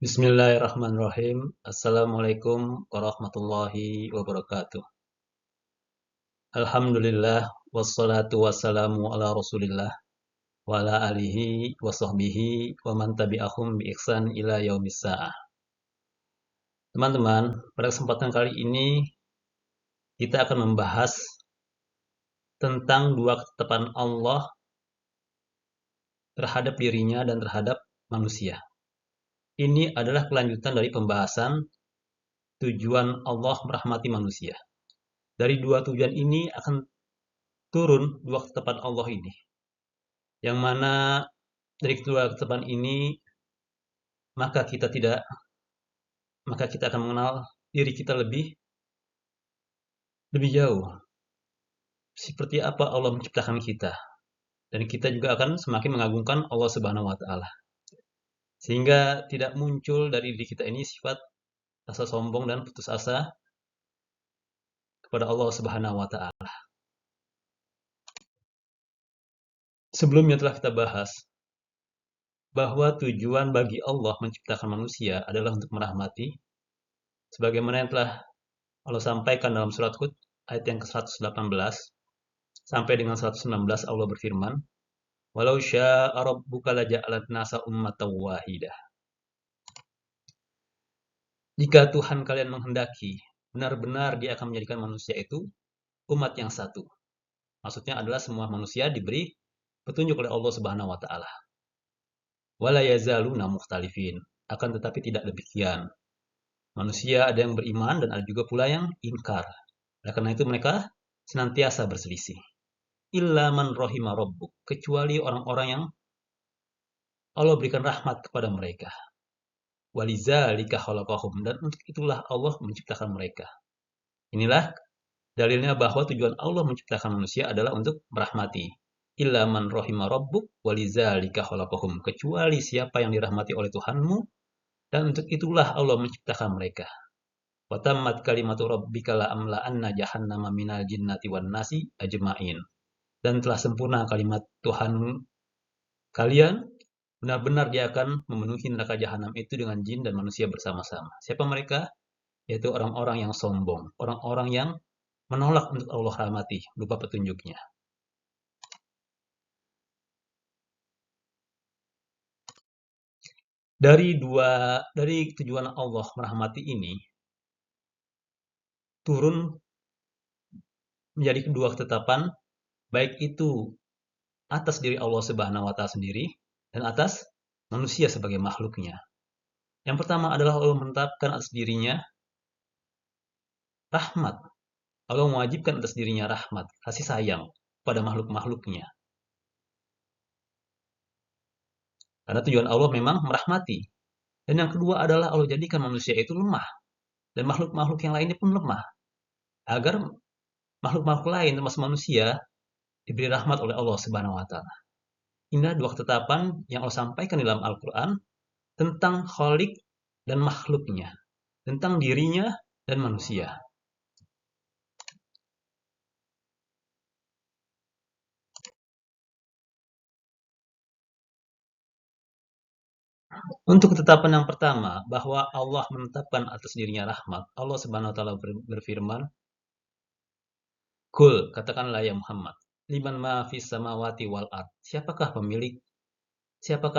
Bismillahirrahmanirrahim. Assalamualaikum warahmatullahi wabarakatuh. Alhamdulillah wassalatu wassalamu ala Rasulillah wa ala alihi wa sahbihi wa man tabi'ahum bi ihsan ila yaumis saah. Teman-teman, pada kesempatan kali ini kita akan membahas tentang dua ketetapan Allah terhadap dirinya dan terhadap manusia. Ini adalah kelanjutan dari pembahasan tujuan Allah merahmati manusia. Dari dua tujuan ini akan turun dua ketetapan Allah ini. Yang mana dari kedua ketetapan ini maka kita akan mengenal diri kita lebih jauh. Seperti apa Allah menciptakan kita. Dan kita juga akan semakin mengagungkan Allah Subhanahu wa taala. Sehingga tidak muncul dari diri kita ini sifat rasa sombong dan putus asa kepada Allah Subhanahu wa taala. Sebelumnya telah kita bahas bahwa tujuan bagi Allah menciptakan manusia adalah untuk merahmati, sebagaimana yang telah Allah sampaikan dalam surat Hud ayat yang ke-118 sampai dengan 119. Allah berfirman, "Walau syaa rabbuka laja'alan nasa ummatan wahidah." Jika Tuhan kalian menghendaki, benar-benar Dia akan menjadikan manusia itu umat yang satu. Maksudnya adalah semua manusia diberi petunjuk oleh Allah Subhanahu wa taala. Wala yazaluna mukhtalifin. Akan tetapi tidak demikian. Manusia ada yang beriman dan ada juga pula yang ingkar. Oleh karena itu mereka senantiasa berselisih. Illa man rahima rabbuk, kecuali orang-orang yang Allah berikan rahmat kepada mereka. Walizalika khalaqahum, dan untuk itulah Allah menciptakan mereka. Inilah dalilnya bahwa tujuan Allah menciptakan manusia adalah untuk merahmati. Illa man rahima rabbuk walizalika khalaqahum, kecuali siapa yang dirahmati oleh Tuhanmu, dan untuk itulah Allah menciptakan mereka. Wa tammat kalimatu rabbika la amla anna jahannama minal jinnati wan nasi ajma'in. Dan telah sempurna kalimat Tuhan kalian, benar-benar Dia akan memenuhi neraka jahanam itu dengan jin dan manusia bersama-sama. Siapa mereka? Yaitu orang-orang yang sombong, orang-orang yang menolak untuk Allah rahmati berupa petunjuknya. Dari tujuan Allah merahmati ini turun menjadi kedua ketetapan, baik itu atas diri Allah Subhanahu wa taala sendiri dan atas manusia sebagai makhluknya. Yang pertama adalah Allah menetapkan atas dirinya rahmat. Allah mewajibkan atas dirinya rahmat, kasih sayang pada makhluk-makhluknya. Karena tujuan Allah memang merahmati. Dan yang kedua adalah Allah jadikan manusia itu lemah. Dan makhluk-makhluk yang lainnya pun lemah. Agar makhluk-makhluk lain termasuk manusia diberi rahmat oleh Allah Subhanahu wa taala. Inilah dua ketetapan yang Allah sampaikan di dalam Al-Qur'an tentang Khalik dan makhluknya, tentang dirinya dan manusia. Untuk ketetapan yang pertama, bahwa Allah menetapkan atas dirinya rahmat, Allah Subhanahu wa taala berfirman, "Qul," katakanlah ya Muhammad, "liman ma fis samawati wal ard." Siapakah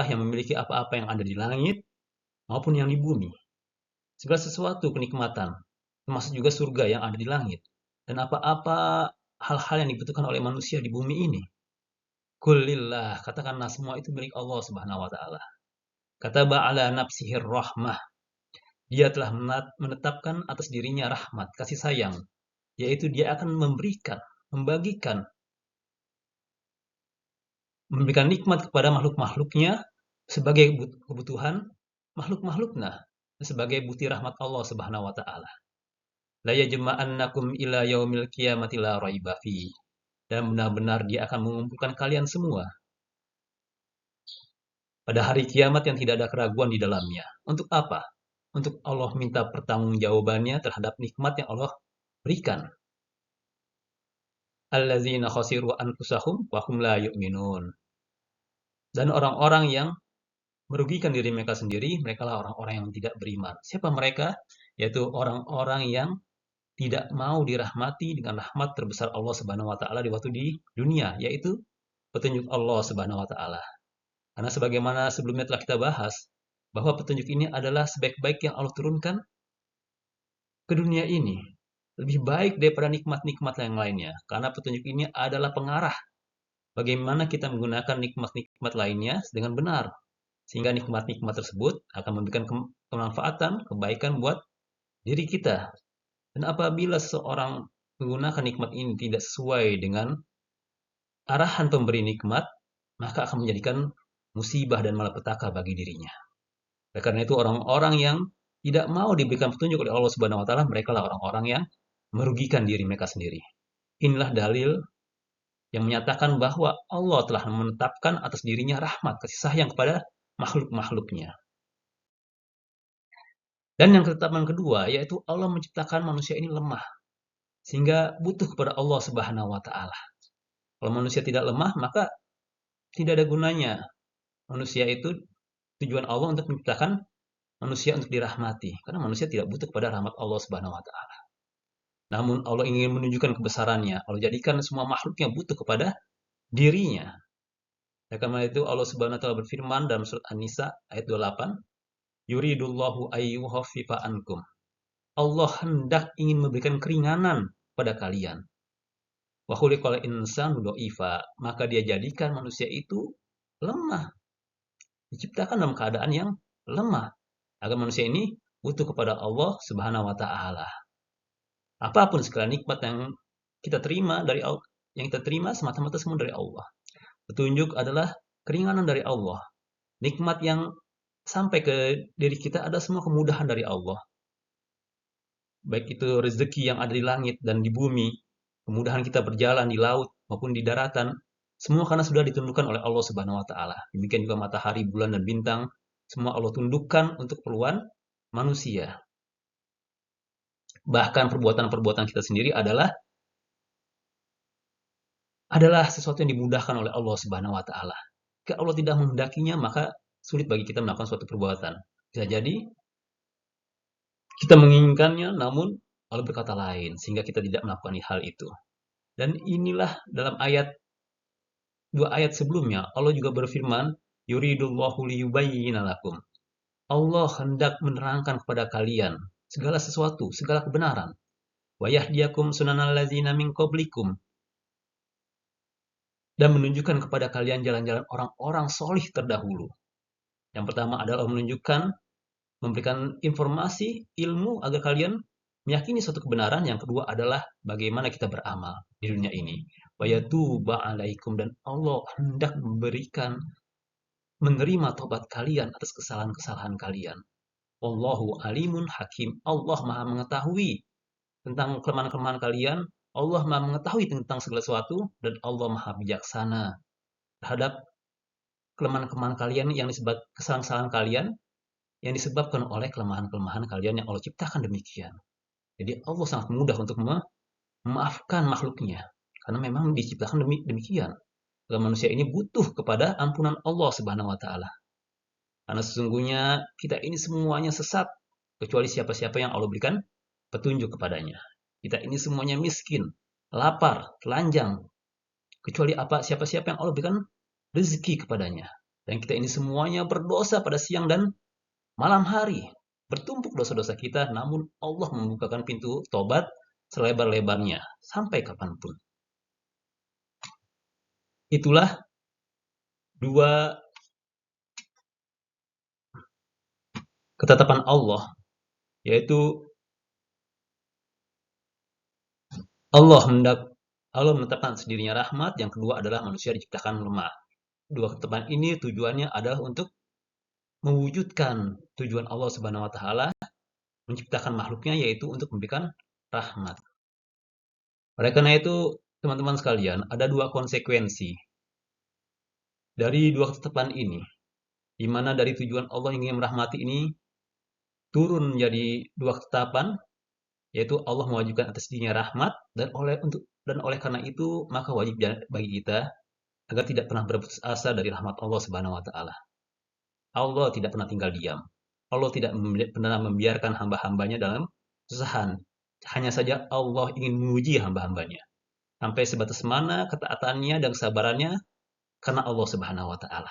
yang memiliki apa-apa yang ada di langit maupun yang di bumi? Segala sesuatu kenikmatan, termasuk juga surga yang ada di langit. Dan apa-apa hal-hal yang dibutuhkan oleh manusia di bumi ini. Qul lillah, katakanlah semua itu milik Allah Subhanahu wa taala. Kataba ala nafsihir rahmah. Dia telah menetapkan atas dirinya rahmat, kasih sayang, yaitu Dia akan memberikan nikmat kepada makhluk-makhluknya sebagai kebutuhan makhluk-makhluknya, sebagai bukti rahmat Allah Subhanahu wa taala. La yajma'annakum ila yaumil qiyamati la raiba fi. Dan benar-benar Dia akan mengumpulkan kalian semua pada hari kiamat yang tidak ada keraguan di dalamnya. Untuk apa? Untuk Allah minta pertanggungjawabannya terhadap nikmat yang Allah berikan. Allazina khasiru anfusahum wa hum la yu'minun. Dan orang-orang yang merugikan diri mereka sendiri, mereka lah orang-orang yang tidak beriman. Siapa mereka? Yaitu orang-orang yang tidak mau dirahmati dengan rahmat terbesar Allah Subhanahu wa taala di waktu di dunia, yaitu petunjuk Allah Subhanahu wa taala. Karena sebagaimana sebelumnya telah kita bahas, bahwa petunjuk ini adalah sebaik-baik yang Allah turunkan ke dunia ini. Lebih baik daripada nikmat-nikmat yang lainnya. Karena petunjuk ini adalah pengarah bagaimana kita menggunakan nikmat-nikmat lainnya dengan benar. Sehingga nikmat-nikmat tersebut akan memberikan kemanfaatan, kebaikan buat diri kita. Dan apabila seseorang menggunakan nikmat ini tidak sesuai dengan arahan pemberi nikmat, maka akan menjadikan musibah dan malapetaka bagi dirinya. Oleh karena itu orang-orang yang tidak mau diberikan petunjuk oleh Allah Subhanahu wa taala, mereka lah orang-orang yang merugikan diri mereka sendiri. Inilah dalil yang menyatakan bahwa Allah telah menetapkan atas dirinya rahmat, kasih sayang kepada makhluk-makhluknya. Dan yang ketetapan kedua, yaitu Allah menciptakan manusia ini lemah, sehingga butuh kepada Allah Subhanahu wa taala. Kalau manusia tidak lemah, maka tidak ada gunanya. Manusia itu tujuan Allah untuk menciptakan manusia untuk dirahmati, karena manusia tidak butuh kepada rahmat Allah Subhanahu wa taala. Namun Allah ingin menunjukkan kebesarannya. Allah jadikan semua makhluknya butuh kepada dirinya. Ya, karena itu Allah Subhanahu wa taala berfirman dalam surat An-Nisa ayat 28, yuridullahu ayyuhaffifa ankum. Allah hendak ingin memberikan keringanan pada kalian. Wa khuliqal insanu dha'ifa, maka dia jadikan manusia itu lemah. Diciptakan dalam keadaan yang lemah agar manusia ini butuh kepada Allah Subhanahu wa taala. Apapun segala nikmat yang kita terima dari Allah, yang kita terima semata-mata semua dari Allah. Petunjuk adalah keringanan dari Allah. Nikmat yang sampai ke diri kita ada semua kemudahan dari Allah. Baik itu rezeki yang ada di langit dan di bumi, kemudahan kita berjalan di laut maupun di daratan, semua karena sudah ditundukkan oleh Allah Subhanahu wa taala. Demikian juga matahari, bulan dan bintang, semua Allah tundukkan untuk keperluan manusia. Bahkan perbuatan-perbuatan kita sendiri adalah sesuatu yang dimudahkan oleh Allah Subhanahu wa taala. Jika Allah tidak menghendakinya, maka sulit bagi kita melakukan suatu perbuatan. Bisa jadi kita menginginkannya, namun Allah berkata lain, sehingga kita tidak melakukan hal itu. Dan inilah dalam dua ayat sebelumnya, Allah juga berfirman, yuridullahu liyubayyina lakum. Allah hendak menerangkan kepada kalian segala sesuatu, segala kebenaran. Wa yahdiyakum sunanal ladzina min qablikum, dan menunjukkan kepada kalian jalan-jalan orang-orang solih terdahulu. Yang pertama adalah memberikan informasi, ilmu agar kalian meyakini suatu kebenaran. Yang kedua adalah bagaimana kita beramal di dunia ini. Wa yatuba alaikum, dan Allah hendak menerima tobat kalian atas kesalahan-kesalahan kalian. Wallahu alimun hakim. Allah Maha mengetahui tentang kelemahan-kelemahan kalian. Allah Maha mengetahui tentang segala sesuatu, dan Allah Maha bijaksana terhadap kelemahan-kelemahan kalian yang kesalahan-kesalahan kalian yang disebabkan oleh kelemahan-kelemahan kalian yang Allah ciptakan demikian. Jadi Allah sangat mudah untuk memaafkan makhluknya, karena memang diciptakan demikian. Karena manusia ini butuh kepada ampunan Allah Subhanahu wa taala. Karena sesungguhnya kita ini semuanya sesat, kecuali siapa-siapa yang Allah berikan petunjuk kepadanya. Kita ini semuanya miskin, lapar, telanjang, kecuali siapa-siapa yang Allah berikan rezeki kepadanya. Dan kita ini semuanya berdosa pada siang dan malam hari. Bertumpuk dosa-dosa kita, namun Allah membukakan pintu tobat selebar-lebarnya sampai kapanpun. Itulah dua ketetapan Allah, yaitu Allah menetapkan sendirinya rahmat, yang kedua adalah manusia diciptakan lemah. Dua ketetapan ini tujuannya adalah untuk mewujudkan tujuan Allah Subhanahu wa taala menciptakan makhluknya, yaitu untuk memberikan rahmat. Oleh karena itu, teman-teman sekalian, ada dua konsekuensi dari dua ketetapan ini, di mana dari tujuan Allah yang ingin merahmati ini turun menjadi dua ketetapan, yaitu Allah mewajibkan atas dirinya rahmat, dan oleh karena itu maka wajib bagi kita agar tidak pernah berputus asa dari rahmat Allah Subhanahu wa taala. Allah tidak pernah tinggal diam. Allah tidak pernah membiarkan hamba-hambanya dalam kesusahan. Hanya saja Allah ingin menguji hamba-hambanya. Sampai sebatas mana ketaatannya dan kesabarannya karena Allah Subhanahu wa taala.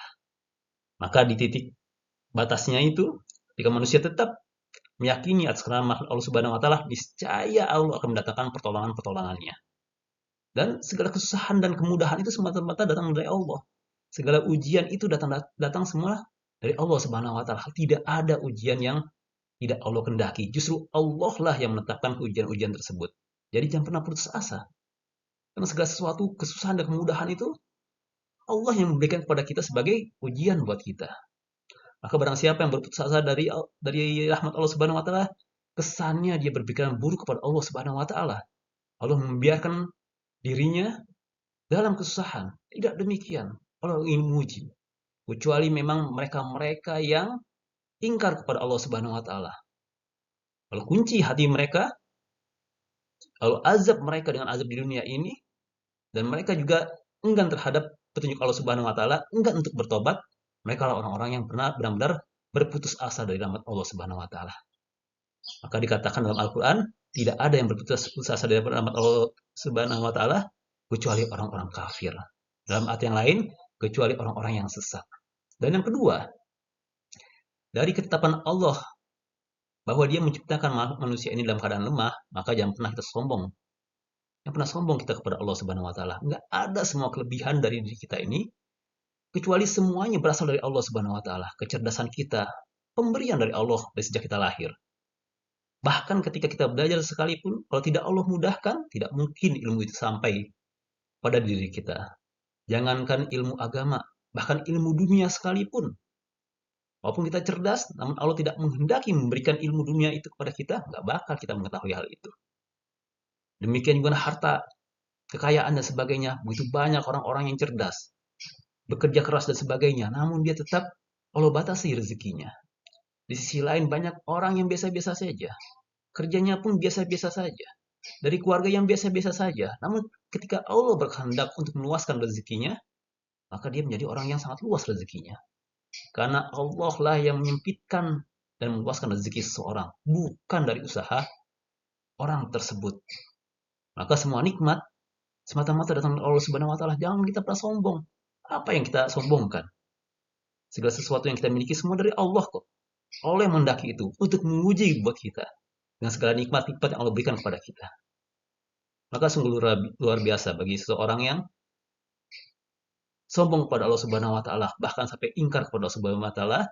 Maka di titik batasnya itu, jika manusia tetap meyakini atas nama Allah Subhanahu wa taala, niscaya Allah akan mendatangkan pertolongan-pertolongannya. Dan segala kesusahan dan kemudahan itu semata-mata datang dari Allah. Segala ujian itu datang semua dari Allah Subhanahu wa taala. Tidak ada ujian yang tidak Allah kendaki. Justru Allah lah yang menetapkan ujian-ujian tersebut. Jadi jangan pernah putus asa. Karena segala sesuatu kesusahan dan kemudahan itu Allah yang memberikan kepada kita sebagai ujian buat kita. Maka barang siapa yang berputus asa dari rahmat Allah Subhanahu wa taala, kesannya dia berpikiran buruk kepada Allah Subhanahu wa taala. Allah membiarkan dirinya dalam kesusahan. Tidak demikian. Allah ingin menguji. Kecuali memang mereka-mereka yang ingkar kepada Allah Subhanahu wa taala. Kalau kunci hati mereka, kalau azab mereka dengan azab di dunia ini, dan mereka juga enggan terhadap petunjuk Allah Subhanahu wa taala, enggan untuk bertobat, mereka adalah orang-orang yang benar-benar berputus asa dari rahmat Allah Subhanahu wa taala. Maka dikatakan dalam Al-Qur'an, tidak ada yang berputus asa dari rahmat Allah Subhanahu wa taala kecuali orang-orang kafir. Dalam arti yang lain, kecuali orang-orang yang sesat. Dan yang kedua, dari ketetapan Allah bahwa dia menciptakan manusia ini dalam keadaan lemah, maka jangan pernah kita sombong. Jangan pernah sombong kita kepada Allah Subhanahu wa taala. Enggak ada semua kelebihan dari diri kita ini kecuali semuanya berasal dari Allah Subhanahu wa taala. Kecerdasan kita, pemberian dari Allah dari sejak kita lahir. Bahkan ketika kita belajar sekalipun, kalau tidak Allah mudahkan, tidak mungkin ilmu itu sampai pada diri kita. Jangankan ilmu agama, bahkan ilmu dunia sekalipun. Walaupun kita cerdas, namun Allah tidak menghendaki memberikan ilmu dunia itu kepada kita, nggak bakal kita mengetahui hal itu. Demikian juga harta, kekayaan, dan sebagainya. Begitu banyak orang-orang yang cerdas, bekerja keras dan sebagainya, namun dia tetap Allah batasi rezekinya. Di sisi lain banyak orang yang biasa-biasa saja. Kerjanya pun biasa-biasa saja. Dari keluarga yang biasa-biasa saja. Namun ketika Allah berkehendak untuk meluaskan rezekinya, maka dia menjadi orang yang sangat luas rezekinya. Karena Allah lah yang menyempitkan dan meluaskan rezeki seseorang, bukan dari usaha orang tersebut. Maka semua nikmat semata-mata datang dari Allah Subhanahu wa taala. Jangan kita pernah sombong. Apa yang kita sombongkan? Segala sesuatu yang kita miliki semua dari Allah kok. Allah yang mendaki itu untuk menguji buat kita dengan segala nikmat-nikmat yang Allah berikan kepada kita. Maka sungguh luar biasa bagi seseorang yang sombong kepada Allah Subhanahu wa taala, bahkan sampai ingkar kepada Allah Subhanahu wa taala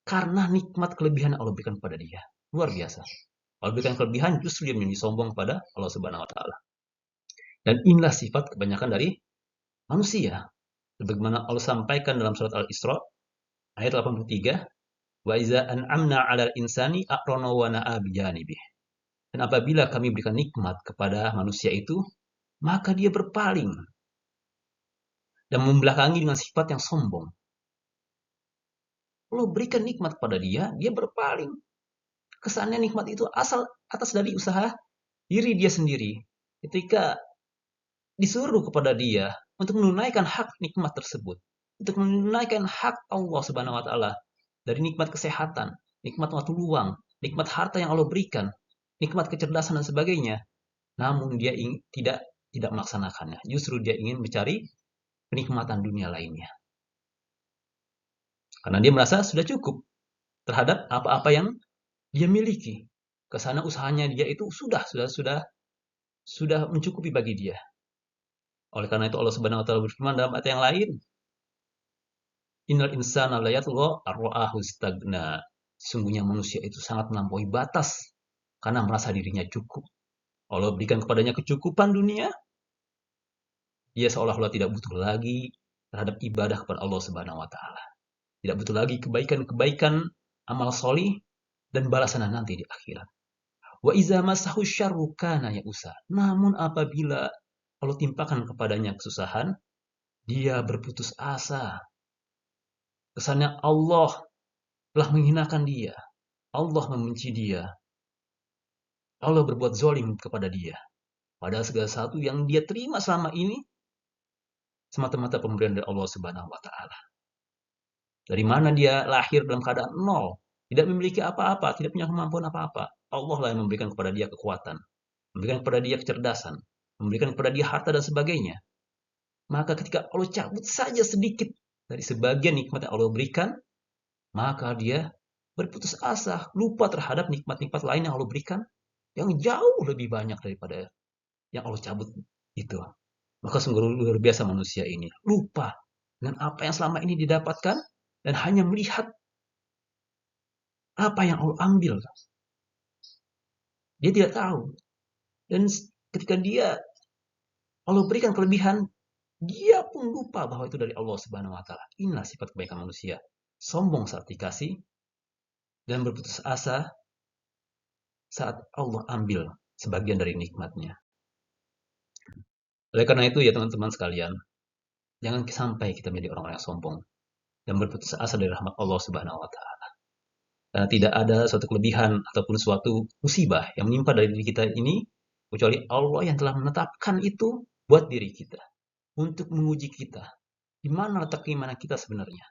karena nikmat kelebihan yang Allah berikan kepada dia. Luar biasa. Allah berikan kelebihan, justru dia menjadi sombong kepada Allah Subhanahu wa taala. Dan inilah sifat kebanyakan dari manusia. Sebagaimana Allah sampaikan dalam surat Al-Isra ayat 83, wa iza an'amna 'alal insani a'rana wa na'a bijanibih. Dan apabila kami berikan nikmat kepada manusia itu, maka dia berpaling dan membelakangi dengan sifat yang sombong. Allah berikan nikmat kepada dia, dia berpaling. Kesannya nikmat itu asal atas dari usaha diri dia sendiri. Ketika disuruh kepada dia untuk menunaikan hak nikmat tersebut, untuk menunaikan hak Allah Subhanahu wa taala dari nikmat kesehatan, nikmat waktu luang, nikmat harta yang Allah berikan, nikmat kecerdasan dan sebagainya. Namun dia tidak melaksanakannya. Justru dia ingin mencari kenikmatan dunia lainnya. Karena dia merasa sudah cukup terhadap apa-apa yang dia miliki. Kesana usahanya dia itu sudah mencukupi bagi dia. Oleh karena itu Allah Subhanahu wa taala berfirman dalam ayat yang lain, innal insana la yatgha ar-ra'ahu istagna. Sesungguhnya manusia itu sangat melampaui batas karena merasa dirinya cukup. Allah berikan kepadanya kecukupan dunia, dia seolah-olah tidak butuh lagi terhadap ibadah kepada Allah Subhanahu wa taala. Tidak butuh lagi kebaikan-kebaikan amal solih dan balasan nanti di akhirat. Wa iza masahu syarru kana ya'usa. Namun apabila Allah timpakan kepadanya kesusahan, dia berputus asa. Kesannya Allah telah menghinakan dia. Allah membenci dia. Allah berbuat zalim kepada dia. Padahal segala sesuatu yang dia terima selama ini semata-mata pemberian dari Allah Subhanahu wa taala. Dari mana dia lahir dalam keadaan nol, tidak memiliki apa-apa, tidak punya kemampuan apa-apa. Allah lah yang memberikan kepada dia kekuatan, memberikan kepada dia kecerdasan, memberikan kepada dia harta dan sebagainya. Maka ketika Allah cabut saja sedikit dari sebagian nikmat yang Allah berikan, maka dia berputus asa, lupa terhadap nikmat-nikmat lain yang Allah berikan yang jauh lebih banyak daripada yang Allah cabut itu. Maka sungguh luar biasa manusia ini, lupa dengan apa yang selama ini didapatkan dan hanya melihat apa yang Allah ambil. Dia tidak tahu. Dan ketika Allah berikan kelebihan, dia pun lupa bahwa itu dari Allah Subhanahu wa taala. Inilah sifat kebaikan manusia. Sombong saat dikasih dan berputus asa saat Allah ambil sebagian dari nikmatnya. Oleh karena itu ya teman-teman sekalian, jangan sampai kita menjadi orang-orang yang sombong dan berputus asa dari rahmat Allah Subhanahu wa taala. Karena tidak ada suatu kelebihan ataupun suatu musibah yang menimpa dari diri kita ini kecuali Allah yang telah menetapkan itu buat diri kita untuk menguji kita. Di mana letak keimanan kita sebenarnya?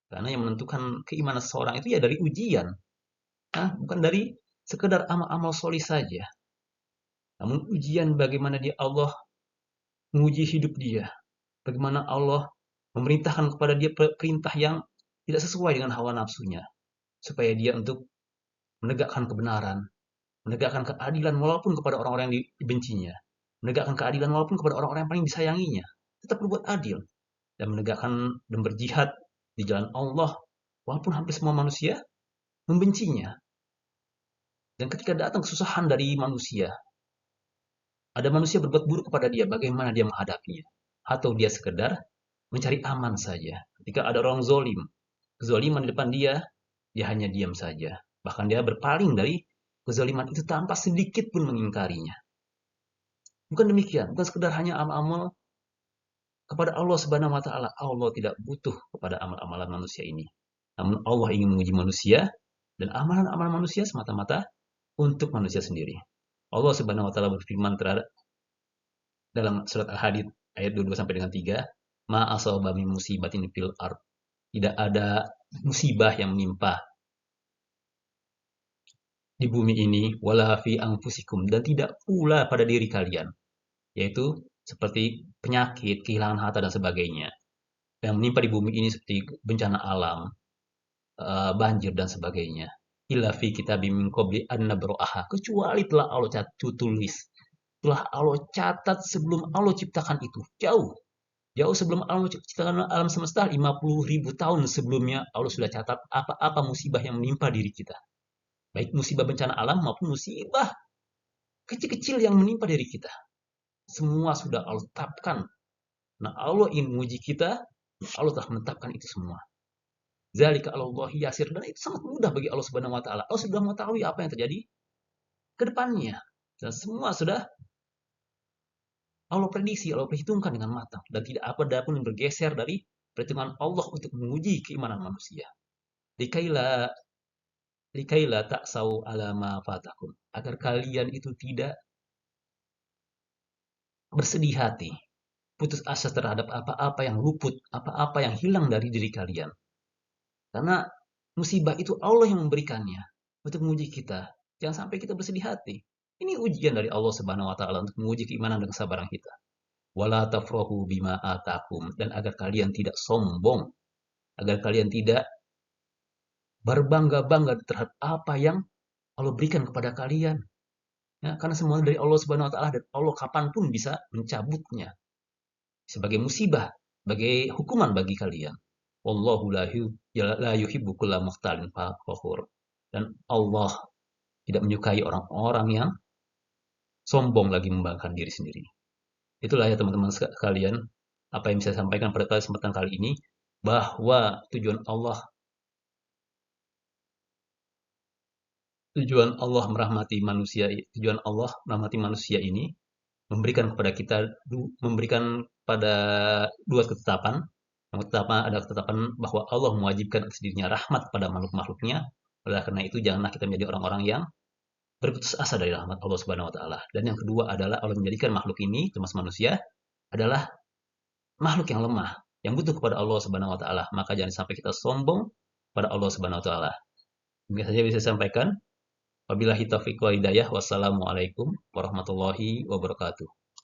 Karena yang menentukan keimanan seseorang itu ya dari ujian, bukan dari sekedar amal-amal solih saja. Namun ujian bagaimana Allah menguji hidup dia, bagaimana Allah memerintahkan kepada dia perintah yang tidak sesuai dengan hawa nafsunya, supaya dia untuk menegakkan kebenaran, menegakkan keadilan walaupun kepada orang-orang yang dibencinya, menegakkan keadilan walaupun kepada orang-orang yang paling disayanginya, tetap berbuat adil dan menegakkan dan berjihad di jalan Allah walaupun hampir semua manusia membencinya. Dan ketika datang kesusahan dari manusia, ada manusia berbuat buruk kepada dia, bagaimana dia menghadapinya? Atau dia sekedar mencari aman saja. Ketika ada orang zolim, kezoliman di depan dia hanya diam saja. Bahkan dia berpaling dari kezaliman itu tanpa sedikit pun mengingkarinya. Bukan demikian, bukan sekedar hanya amal-amal kepada Allah Subhanahu wa taala. Allah tidak butuh kepada amal-amalan manusia ini. Namun Allah ingin menguji manusia dan amalan-amalan manusia semata-mata untuk manusia sendiri. Allah Subhanahu wa taala berfirman dalam surat Al-Hadid ayat 22 sampai dengan 3, "Ma asaba min musibatin fil ard." Tidak ada musibah yang menimpa di bumi ini wala fi anfusikum, dan tidak pula pada diri kalian, yaitu seperti penyakit, kehilangan harta dan sebagainya. Yang menimpa di bumi ini seperti bencana alam, banjir dan sebagainya. Illa fi kitabim min qabli an nabra'aha, kecuali telah Allah tulis, telah Allah catat sebelum Allah ciptakan itu. Jauh sebelum Allah ciptakan alam semesta, 50.000 tahun sebelumnya Allah sudah catat apa-apa musibah yang menimpa diri kita. Baik musibah bencana alam maupun musibah kecil-kecil yang menimpa diri kita. Semua sudah Allah tetapkan. Nah, Allah ingin menguji kita, Allah telah menetapkan itu semua. Zalika 'alallahi yasir, dan itu sangat mudah bagi Allah Subhanahu wa taala. Allah sudah mengetahui apa yang terjadi ke depannya. Dan semua sudah Allah prediksi, Allah perhitungkan dengan matang, dan tidak apa pun yang bergeser dari perhitungan Allah untuk menguji keimanan manusia. Likaila likaila ta'sau ala ma fatakum, agar kalian itu tidak bersedih hati, putus asa terhadap apa-apa yang luput, apa-apa yang hilang dari diri kalian. Karena musibah itu Allah yang memberikannya untuk menguji kita. Jangan sampai kita bersedih hati. Ini ujian dari Allah Subhanahu wa taala untuk menguji keimanan dan kesabaran kita. Wala tafrahu bima atakum, dan agar kalian tidak sombong, agar kalian tidak berbangga-bangga terhadap apa yang Allah berikan kepada kalian. Ya, karena semua dari Allah Subhanahu wa taala, dan Allah kapanpun bisa mencabutnya sebagai musibah, sebagai hukuman bagi kalian. Wallahu la yuhibbu kulla mukhtalin fakhur. Dan Allah tidak menyukai orang-orang yang sombong lagi membanggakan diri sendiri. Itulah ya teman-teman sekalian, apa yang bisa saya sampaikan pada kesempatan kali ini, bahwa tujuan Allah merahmati manusia, tujuan Allah merahmati manusia ini memberikan kepada kita, memberikan pada dua ketetapan. Yang pertama ada ketetapan bahwa Allah mewajibkan atas dirinya rahmat pada makhluk-makhluknya. Oleh karena itu janganlah kita menjadi orang-orang yang berputus asa dari rahmat Allah Subhanahu wa taala. Dan yang kedua adalah Allah menjadikan makhluk ini, termasuk manusia, adalah makhluk yang lemah, yang butuh kepada Allah Subhanahu wa taala. Maka jangan sampai kita sombong pada Allah Subhanahu wa taala. Mungkin saja bisa saya sampaikan. Wabillahi taufiq wal hidayah. Wassalamualaikum warahmatullahi wabarakatuh.